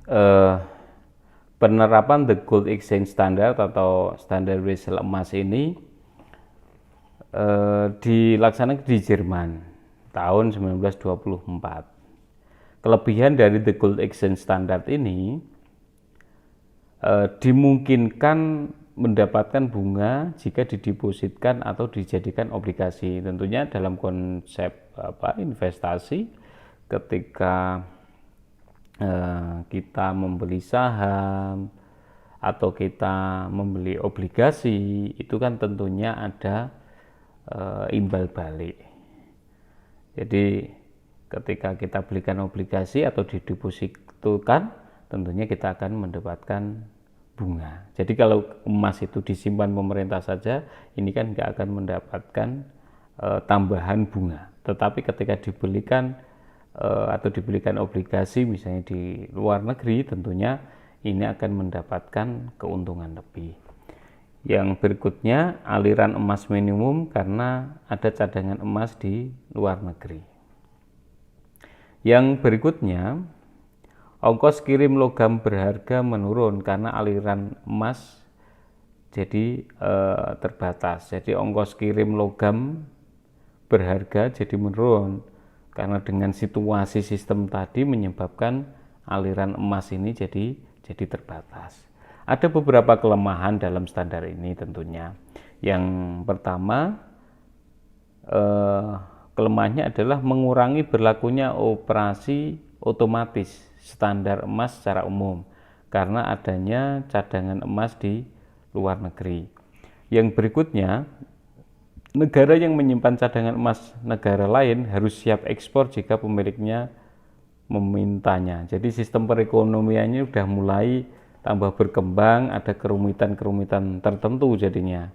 eh, penerapan the gold exchange standard atau standar wesel emas ini dilaksanakan di Jerman tahun 1924. Kelebihan dari the gold exchange standard ini dimungkinkan mendapatkan bunga jika didepositkan atau dijadikan obligasi. Tentunya dalam konsep investasi, ketika kita membeli saham atau kita membeli obligasi, itu kan tentunya ada imbal balik. Jadi ketika kita belikan obligasi atau didepositkan, tentunya kita akan mendapatkan bunga. Jadi kalau emas itu disimpan pemerintah saja, ini kan nggak akan mendapatkan tambahan bunga. Tetapi ketika dibelikan atau dibelikan obligasi misalnya di luar negeri, tentunya ini akan mendapatkan keuntungan lebih. Yang berikutnya, aliran emas minimum karena ada cadangan emas di luar negeri. Yang berikutnya, ongkos kirim logam berharga menurun karena aliran emas jadi terbatas. Jadi ongkos kirim logam berharga jadi menurun karena dengan situasi sistem tadi menyebabkan aliran emas ini jadi terbatas. Ada beberapa kelemahan dalam standar ini tentunya. Yang pertama, kelemahannya adalah mengurangi berlakunya operasi otomatis standar emas secara umum karena adanya cadangan emas di luar negeri. Yang berikutnya, negara yang menyimpan cadangan emas negara lain harus siap ekspor jika pemiliknya memintanya. Jadi sistem perekonomiannya sudah mulai tambah berkembang, ada kerumitan-kerumitan tertentu jadinya.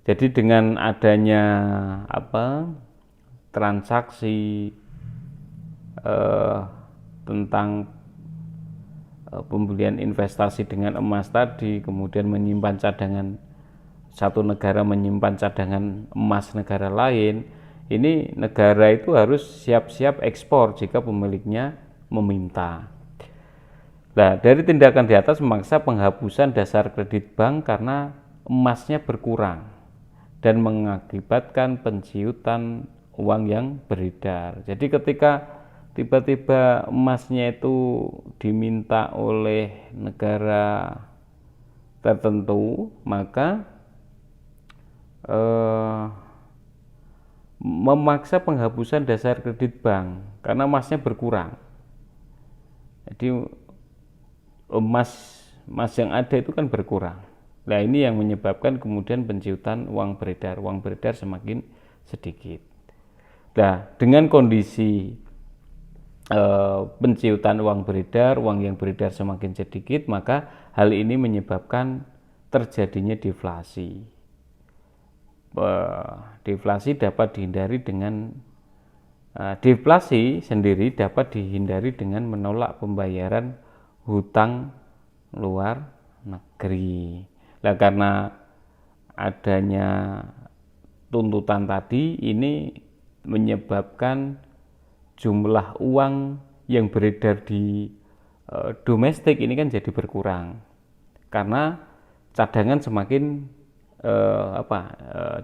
Jadi dengan adanya transaksi tentang pembelian investasi dengan emas tadi, kemudian menyimpan cadangan, satu negara menyimpan cadangan emas negara lain, ini negara itu harus siap-siap ekspor jika pemiliknya meminta. Nah, dari tindakan di atas memaksa penghapusan dasar kredit bank karena emasnya berkurang dan mengakibatkan penciutan uang yang beredar. Jadi ketika tiba-tiba emasnya itu diminta oleh negara tertentu, maka memaksa penghapusan dasar kredit bank karena emasnya berkurang. Jadi emas yang ada itu kan berkurang. Nah, ini yang menyebabkan kemudian penciutan uang beredar semakin sedikit. Nah, dengan kondisi penciutan uang yang beredar semakin sedikit, maka hal ini menyebabkan terjadinya deflasi. Deflasi dapat dihindari dengan deflasi sendiri dapat dihindari dengan menolak pembayaran hutang luar negeri. Nah, karena adanya tuntutan tadi, ini menyebabkan jumlah uang yang beredar di domestik ini kan jadi berkurang karena cadangan semakin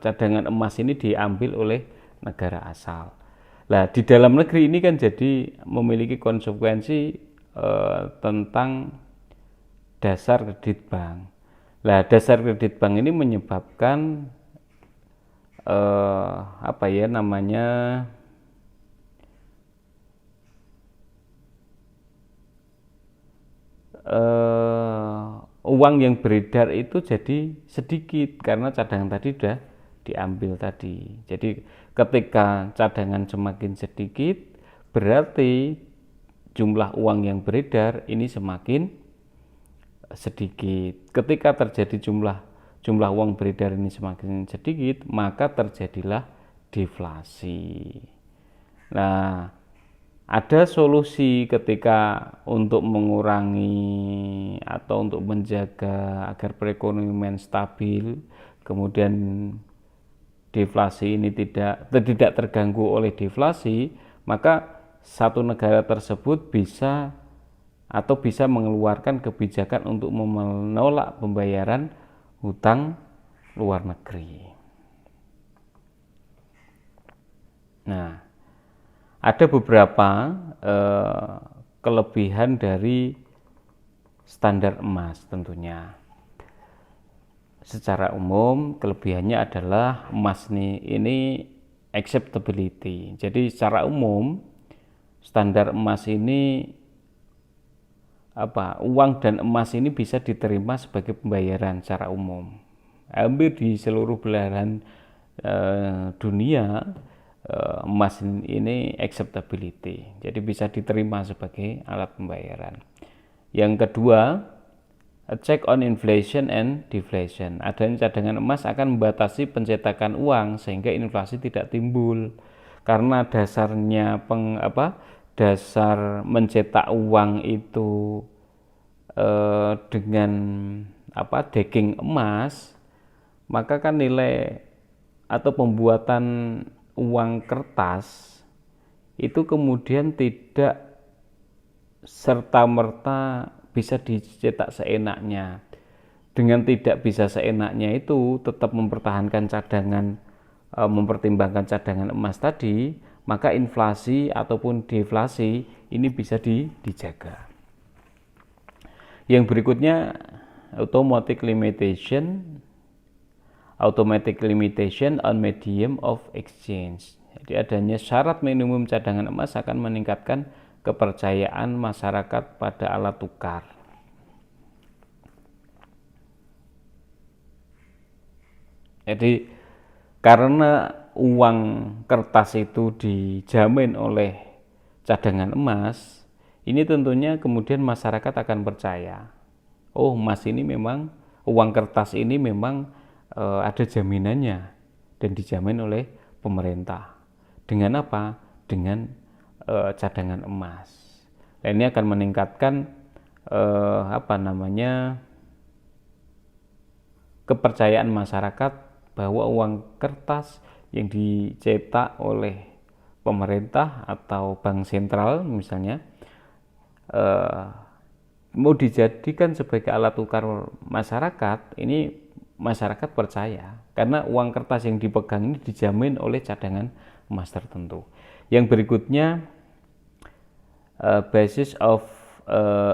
cadangan emas ini diambil oleh negara asal. Nah, di dalam negeri ini kan jadi memiliki konsekuensi tentang dasar kredit bank. Nah, dasar kredit bank ini menyebabkan uang yang beredar itu jadi sedikit karena cadangan tadi sudah diambil tadi. Jadi ketika cadangan semakin sedikit, berarti jumlah uang yang beredar ini semakin sedikit. Ketika terjadi jumlah uang beredar ini semakin sedikit, maka terjadilah deflasi. Nah, ada solusi ketika untuk mengurangi atau untuk menjaga agar perekonomian stabil, kemudian deflasi ini tidak terganggu oleh deflasi, maka satu negara tersebut bisa atau bisa mengeluarkan kebijakan untuk menolak pembayaran hutang luar negeri. Nah, ada beberapa kelebihan dari standar emas tentunya. Secara umum kelebihannya adalah emas ini acceptability. Jadi secara umum standar emas ini uang dan emas ini bisa diterima sebagai pembayaran secara umum. Hampir di seluruh belahan dunia emas ini acceptability. Jadi bisa diterima sebagai alat pembayaran. Yang kedua, a check on inflation and deflation. Adanya cadangan emas akan membatasi pencetakan uang sehingga inflasi tidak timbul. Karena dasarnya dasar mencetak uang itu dengan backing emas, maka kan nilai atau pembuatan uang kertas itu kemudian tidak serta-merta bisa dicetak seenaknya. Dengan tidak bisa seenaknya itu tetap mempertahankan cadangan, mempertimbangkan cadangan emas tadi, maka inflasi ataupun deflasi ini bisa dijaga. Yang berikutnya automatic limitation on medium of exchange. Jadi adanya syarat minimum cadangan emas akan meningkatkan kepercayaan masyarakat pada alat tukar. Jadi karena uang kertas itu dijamin oleh cadangan emas, ini tentunya kemudian masyarakat akan percaya, oh emas ini memang, uang kertas ini memang ada jaminannya dan dijamin oleh pemerintah. Dengan apa? Dengan cadangan emas. Dan ini akan meningkatkan kepercayaan masyarakat bahwa uang kertas yang dicetak oleh pemerintah atau bank sentral misalnya mau dijadikan sebagai alat tukar masyarakat, ini masyarakat percaya karena uang kertas yang dipegang ini dijamin oleh cadangan emas tertentu. Yang berikutnya basis of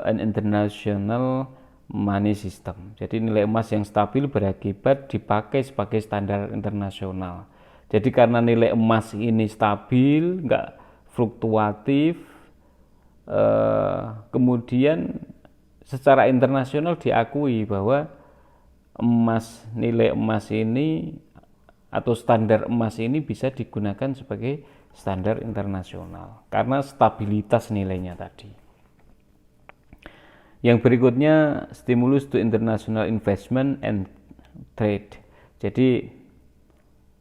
an international money system. Jadi nilai emas yang stabil berakibat dipakai sebagai standar internasional. Jadi karena nilai emas ini stabil, enggak fluktuatif, kemudian secara internasional diakui bahwa nilai emas ini atau standar emas ini bisa digunakan sebagai standar internasional karena stabilitas nilainya tadi. Yang berikutnya stimulus to international investment and trade. Jadi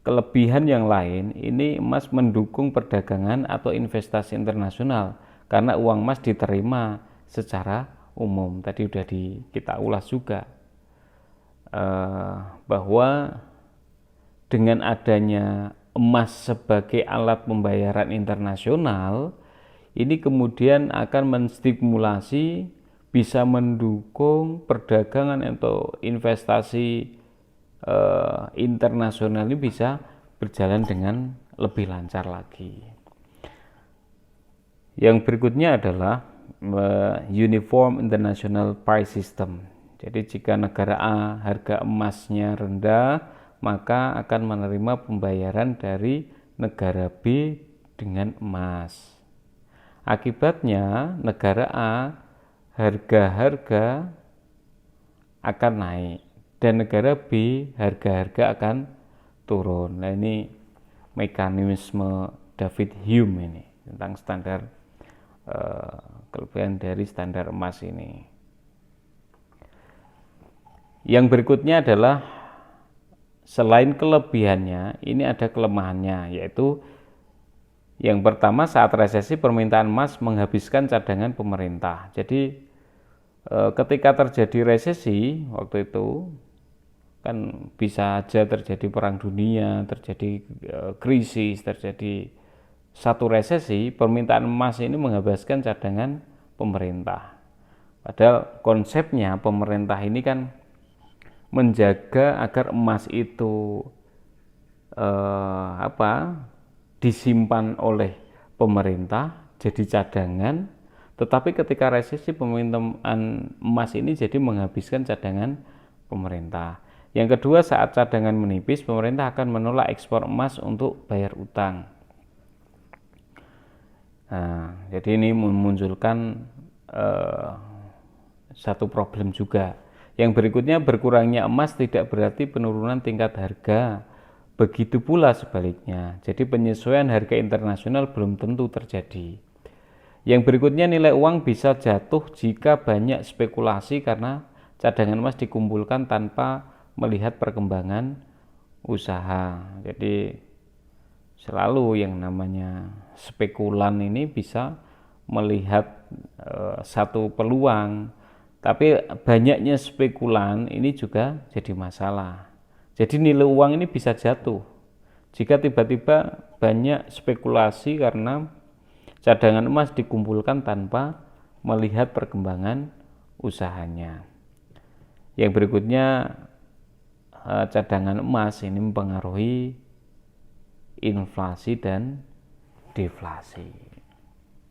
kelebihan yang lain ini emas mendukung perdagangan atau investasi internasional karena uang emas diterima secara umum. Tadi sudah kita ulas juga bahwa dengan adanya emas sebagai alat pembayaran internasional, ini kemudian akan menstimulasi, bisa mendukung perdagangan atau investasi internasional ini bisa berjalan dengan lebih lancar lagi. Yang berikutnya adalah uniform international price system. Jadi jika negara A harga emasnya rendah, maka akan menerima pembayaran dari negara B dengan emas. Akibatnya negara A harga-harga akan naik dan negara B harga-harga akan turun. Nah ini mekanisme David Hume ini tentang standar kelebihan dari standar emas ini. Yang berikutnya adalah selain kelebihannya, ini ada kelemahannya, yaitu yang pertama saat resesi permintaan emas menghabiskan cadangan pemerintah. Jadi ketika terjadi resesi waktu itu kan bisa aja terjadi perang dunia, terjadi krisis, terjadi satu resesi, permintaan emas ini menghabiskan cadangan pemerintah. Padahal konsepnya pemerintah ini kan menjaga agar emas itu disimpan oleh pemerintah jadi cadangan, tetapi ketika resesi pemintaman emas ini jadi menghabiskan cadangan pemerintah. Yang kedua, saat cadangan menipis, pemerintah akan menolak ekspor emas untuk bayar utang. Nah, jadi ini memunculkan satu problem juga. Yang berikutnya, berkurangnya emas tidak berarti penurunan tingkat harga. Begitu pula sebaliknya. Jadi penyesuaian harga internasional belum tentu terjadi. Yang berikutnya, nilai uang bisa jatuh jika banyak spekulasi karena cadangan emas dikumpulkan tanpa melihat perkembangan usaha. Jadi selalu yang namanya spekulan ini bisa melihat satu peluang, tapi banyaknya spekulan ini juga jadi masalah. Jadi nilai uang ini bisa jatuh jika tiba-tiba banyak spekulasi karena cadangan emas dikumpulkan tanpa melihat perkembangan usahanya. Yang berikutnya, cadangan emas ini mempengaruhi inflasi dan deflasi.